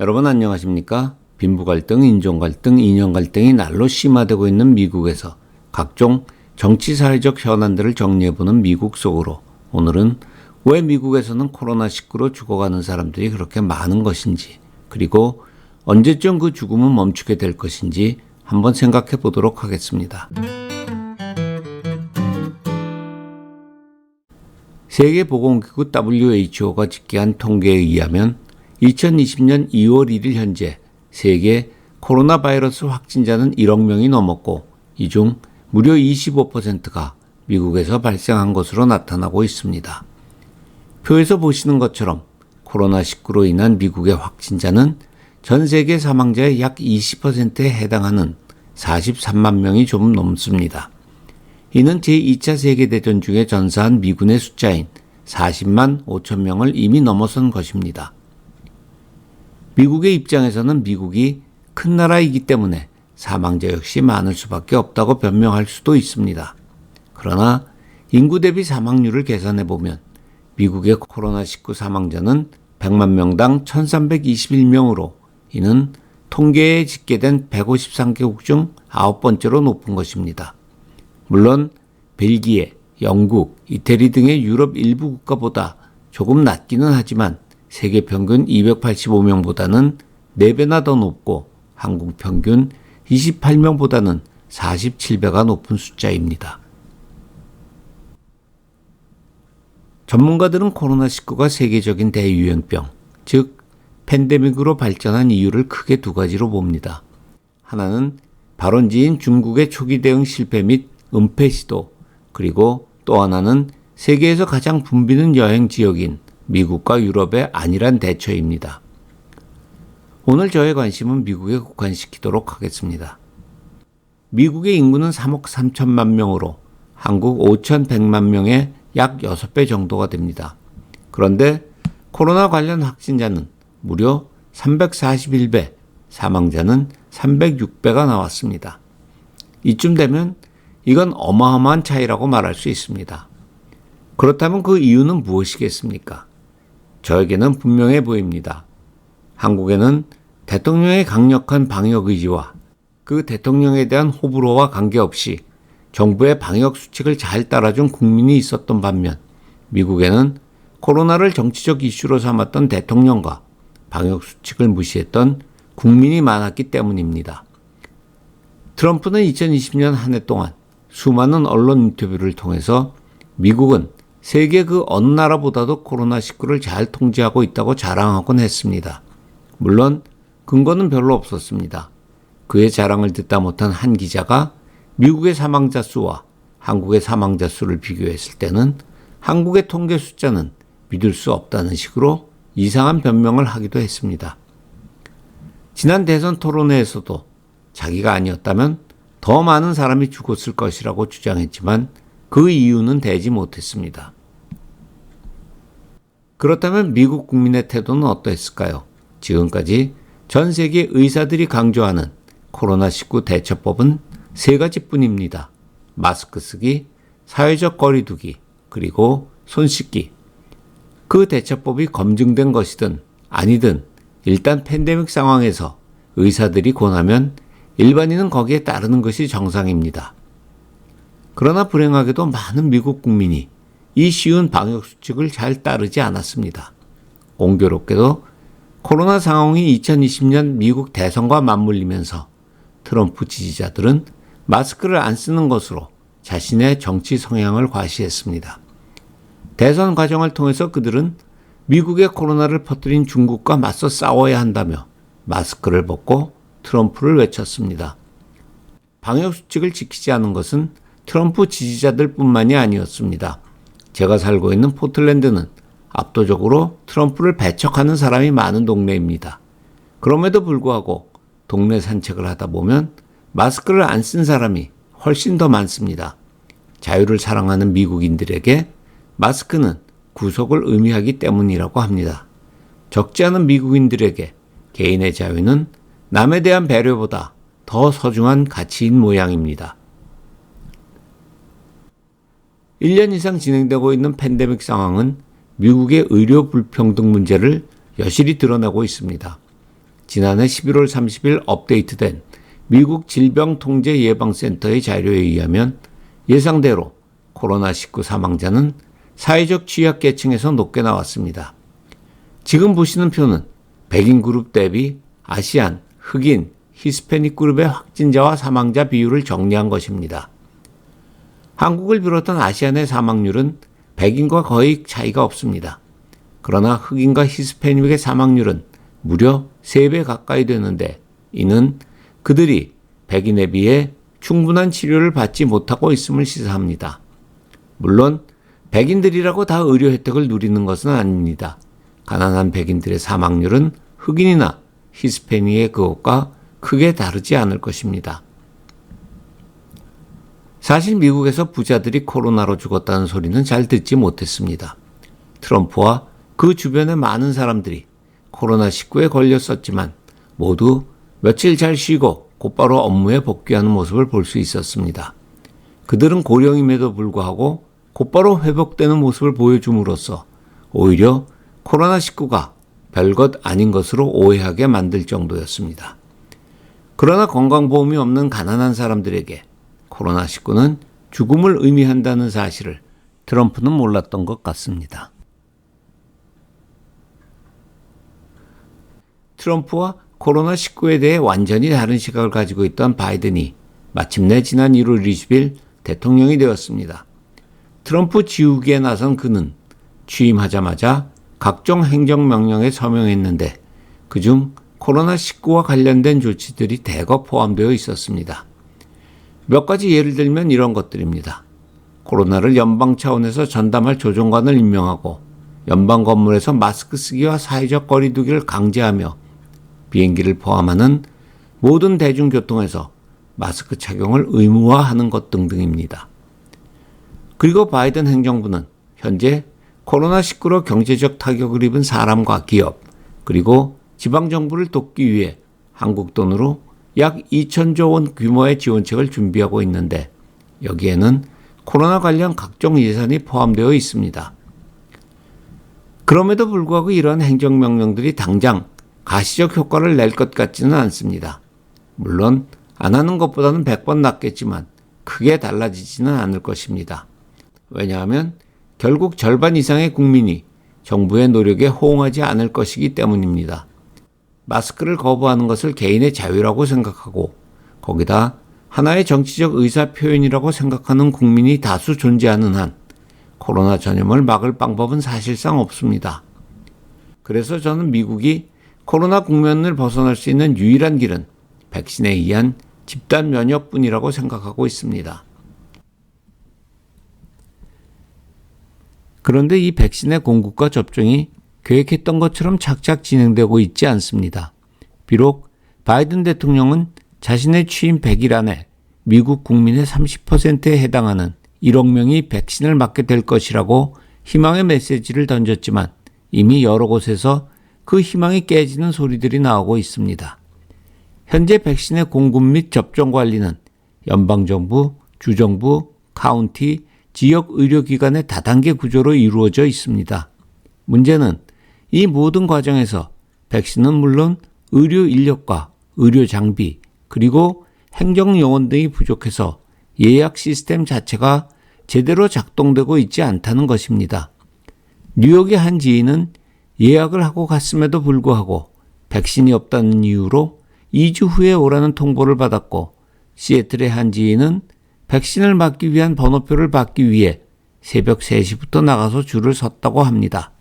여러분 안녕하십니까? 빈부 갈등, 인종 갈등, 이념 갈등이 날로 심화되고 있는 미국에서 각종 정치 사회적 현안들을 정리해보는 미국 속으로, 오늘은 왜 미국에서는 코로나19로 죽어가는 사람들이 그렇게 많은 것인지, 그리고 언제쯤 그 죽음은 멈추게 될 것인지 한번 생각해 보도록 하겠습니다. 세계보건기구 WHO가 집계한 통계에 의하면 2020년 2월 1일 현재 세계 코로나 바이러스 확진자는 1억 명이 넘었고, 이 중 무려 25%가 미국에서 발생한 것으로 나타나고 있습니다. 표에서 보시는 것처럼 코로나19로 인한 미국의 확진자는 전 세계 사망자의 약 20%에 해당하는 43만 명이 좀 넘습니다. 이는 제2차 세계대전 중에 전사한 미군의 숫자인 40만 5천 명을 이미 넘어선 것입니다. 미국의 입장에서는 미국이 큰 나라이기 때문에 사망자 역시 많을 수밖에 없다고 변명할 수도 있습니다. 그러나 인구 대비 사망률을 계산해보면 미국의 코로나19 사망자는 100만 명당 1321명으로 이는 통계에 집계된 153개국 중 9번째로 높은 것입니다. 물론 벨기에, 영국, 이태리 등의 유럽 일부 국가보다 조금 낮기는 하지만 세계 평균 285명보다는 4배나 더 높고 한국 평균 28명보다는 47배가 높은 숫자입니다. 전문가들은 코로나19가 세계적인 대유행병, 즉 팬데믹으로 발전한 이유를 크게 두 가지로 봅니다. 하나는 발원지인 중국의 초기 대응 실패 및 은폐 시도, 그리고 또 하나는 세계에서 가장 붐비는 여행 지역인 미국과 유럽의 안일한 대처입니다. 오늘 저의 관심은 미국에 국한시키도록 하겠습니다. 미국의 인구는 3억 3천만 명으로 한국 5,100만 명의 약 6배 정도가 됩니다. 그런데 코로나 관련 확진자는 무려 341배, 사망자는 306배가 나왔습니다. 이쯤 되면 이건 어마어마한 차이라고 말할 수 있습니다. 그렇다면 그 이유는 무엇이겠습니까? 저에게는 분명해 보입니다. 한국에는 대통령의 강력한 방역 의지와 그 대통령에 대한 호불호와 관계없이 정부의 방역 수칙을 잘 따라준 국민이 있었던 반면, 미국에는 코로나를 정치적 이슈로 삼았던 대통령과 방역 수칙을 무시했던 국민이 많았기 때문입니다. 트럼프는 2020년 한 해 동안 수많은 언론 인터뷰를 통해서 미국은 세계 그 어느 나라보다도 코로나19를 잘 통제하고 있다고 자랑하곤 했습니다. 물론 근거는 별로 없었습니다. 그의 자랑을 듣다 못한 한 기자가 미국의 사망자 수와 한국의 사망자 수를 비교했을 때는 한국의 통계 숫자는 믿을 수 없다는 식으로 이상한 변명을 하기도 했습니다. 지난 대선 토론회에서도 자기가 아니었다면 더 많은 사람이 죽었을 것이라고 주장했지만 그 이유는 대지 못했습니다. 그렇다면 미국 국민의 태도는 어떠했을까요? 지금까지 전 세계 의사들이 강조하는 코로나19 대처법은 3가지뿐입니다. 마스크 쓰기, 사회적 거리 두기, 그리고 손 씻기. 그 대처법이 검증된 것이든 아니든 일단 팬데믹 상황에서 의사들이 권하면 일반인은 거기에 따르는 것이 정상입니다. 그러나 불행하게도 많은 미국 국민이 이 쉬운 방역 수칙을 잘 따르지 않았습니다. 공교롭게도 코로나 상황이 2020년 미국 대선과 맞물리면서 트럼프 지지자들은 마스크를 안 쓰는 것으로 자신의 정치 성향을 과시했습니다. 대선 과정을 통해서 그들은 미국의 코로나를 퍼뜨린 중국과 맞서 싸워야 한다며 마스크를 벗고 트럼프를 외쳤습니다. 방역수칙을 지키지 않은 것은 트럼프 지지자들 뿐만이 아니었습니다. 제가 살고 있는 포틀랜드는 압도적으로 트럼프를 배척하는 사람이 많은 동네입니다. 그럼에도 불구하고 동네 산책을 하다 보면 마스크를 안 쓴 사람이 훨씬 더 많습니다. 자유를 사랑하는 미국인들에게 마스크는 구속을 의미하기 때문이라고 합니다. 적지 않은 미국인들에게 개인의 자유는 남에 대한 배려보다 더 소중한 가치인 모양입니다. 1년 이상 진행되고 있는 팬데믹 상황은 미국의 의료 불평등 문제를 여실히 드러내고 있습니다. 지난해 11월 30일 업데이트된 미국 질병통제예방센터의 자료에 의하면 예상대로 코로나19 사망자는 사회적 취약계층에서 높게 나왔습니다. 지금 보시는 표는 백인 그룹 대비 아시안, 흑인, 히스패닉 그룹의 확진자와 사망자 비율을 정리한 것입니다. 한국을 비롯한 아시안의 사망률은 백인과 거의 차이가 없습니다. 그러나 흑인과 히스패닉의 사망률은 무려 3배 가까이 되는데 이는 그들이 백인에 비해 충분한 치료를 받지 못하고 있음을 시사합니다. 물론 백인들이라고 다 의료 혜택을 누리는 것은 아닙니다. 가난한 백인들의 사망률은 흑인이나 히스패닉의 그것과 크게 다르지 않을 것입니다. 사실 미국에서 부자들이 코로나로 죽었다는 소리는 잘 듣지 못했습니다. 트럼프와 그 주변의 많은 사람들이 코로나19에 걸렸었지만 모두 며칠 잘 쉬고 곧바로 업무에 복귀하는 모습을 볼 수 있었습니다. 그들은 고령임에도 불구하고 곧바로 회복되는 모습을 보여줌으로써 오히려 코로나19가 별것 아닌 것으로 오해하게 만들 정도였습니다. 그러나 건강보험이 없는 가난한 사람들에게 코로나19는 죽음을 의미한다는 사실을 트럼프는 몰랐던 것 같습니다. 트럼프와 코로나19에 대해 완전히 다른 시각을 가지고 있던 바이든이 마침내 지난 1월 20일 대통령이 되었습니다. 트럼프 지우기에 나선 그는 취임하자마자 각종 행정명령에 서명했는데 그중 코로나19와 관련된 조치들이 대거 포함되어 있었습니다. 몇 가지 예를 들면 이런 것들입니다. 코로나를 연방 차원에서 전담할 조정관을 임명하고 연방 건물에서 마스크 쓰기와 사회적 거리 두기를 강제하며 비행기를 포함하는 모든 대중교통에서 마스크 착용을 의무화하는 것 등등입니다. 그리고 바이든 행정부는 현재 코로나19로 경제적 타격을 입은 사람과 기업 그리고 지방정부를 돕기 위해 한국 돈으로 약 2천조 원 규모의 지원책을 준비하고 있는데 여기에는 코로나 관련 각종 예산이 포함되어 있습니다. 그럼에도 불구하고 이러한 행정명령들이 당장 가시적 효과를 낼 것 같지는 않습니다. 물론 안 하는 것보다는 100번 낫겠지만 크게 달라지지는 않을 것입니다. 왜냐하면 결국 절반 이상의 국민이 정부의 노력에 호응하지 않을 것이기 때문입니다. 마스크를 거부하는 것을 개인의 자유라고 생각하고 거기다 하나의 정치적 의사 표현이라고 생각하는 국민이 다수 존재하는 한 코로나 전염을 막을 방법은 사실상 없습니다. 그래서 저는 미국이 코로나 국면을 벗어날 수 있는 유일한 길은 백신에 의한 집단 면역뿐이라고 생각하고 있습니다. 그런데 이 백신의 공급과 접종이 계획했던 것처럼 착착 진행되고 있지 않습니다. 비록 바이든 대통령은 자신의 취임 100일 안에 미국 국민의 30%에 해당하는 1억 명이 백신을 맞게 될 것이라고 희망의 메시지를 던졌지만 이미 여러 곳에서 그 희망이 깨지는 소리들이 나오고 있습니다. 현재 백신의 공급 및 접종 관리는 연방정부, 주정부, 카운티, 지역 의료기관의 다단계 구조로 이루어져 있습니다. 문제는 이 모든 과정에서 백신은 물론 의료 인력과 의료 장비 그리고 행정 요원 등이 부족해서 예약 시스템 자체가 제대로 작동되고 있지 않다는 것입니다. 뉴욕의 한 지인은 예약을 하고 갔음에도 불구하고 백신이 없다는 이유로 2주 후에 오라는 통보를 받았고 시애틀의 한 지인은 백신을 맞기 위한 번호표를 받기 위해 새벽 3시부터 나가서 줄을 섰다고 합니다.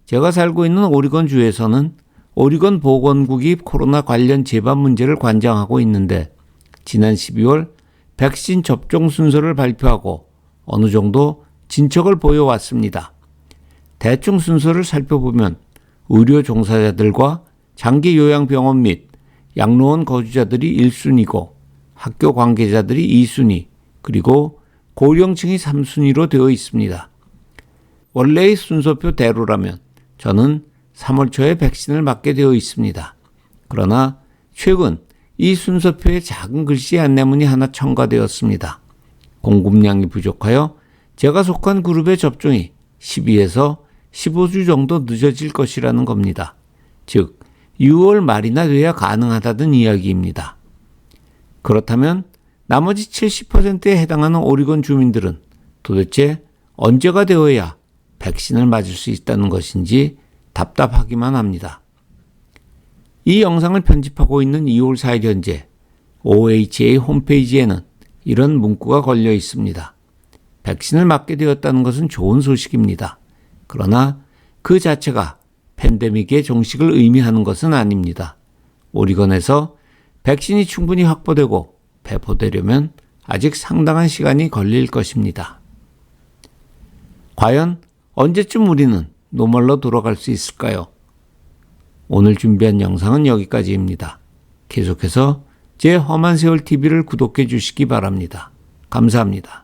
제가 살고 있는 오리건주에서는 오리건 보건국이 코로나 관련 재반 문제를 관장하고 있는데 지난 12월 백신 접종 순서를 발표하고 어느 정도 진척을 보여왔습니다. 대충 순서를 살펴보면 의료 종사자들과 장기 요양병원 및 양로원 거주자들이 1순위고 학교 관계자들이 2순위 그리고 고령층이 3순위로 되어 있습니다. 원래의 순서표대로라면 저는 3월 초에 백신을 맞게 되어 있습니다. 그러나 최근 이 순서표에 작은 글씨 안내문이 하나 첨가되었습니다. 공급량이 부족하여 제가 속한 그룹의 접종이 12에서 15주 정도 늦어질 것이라는 겁니다. 즉 6월 말이나 돼야 가능하다던 이야기입니다. 그렇다면 나머지 70%에 해당하는 오리건 주민들은 도대체 언제가 되어야 백신을 맞을 수 있다는 것인지 답답하기만 합니다. 이 영상을 편집하고 있는 2월 4일 현재 OHA 홈페이지에는 이런 문구가 걸려 있습니다. 백신을 맞게 되었다는 것은 좋은 소식입니다. 그러나 그 자체가 팬데믹의 종식을 의미하는 것은 아닙니다. 오리건에서 백신이 충분히 확보되고 배포되려면 아직 상당한 시간이 걸릴 것입니다. 과연 언제쯤 우리는 노멀로 돌아갈 수 있을까요? 오늘 준비한 영상은 여기까지입니다. 계속해서 제 험한 세월 TV를 구독해 주시기 바랍니다. 감사합니다.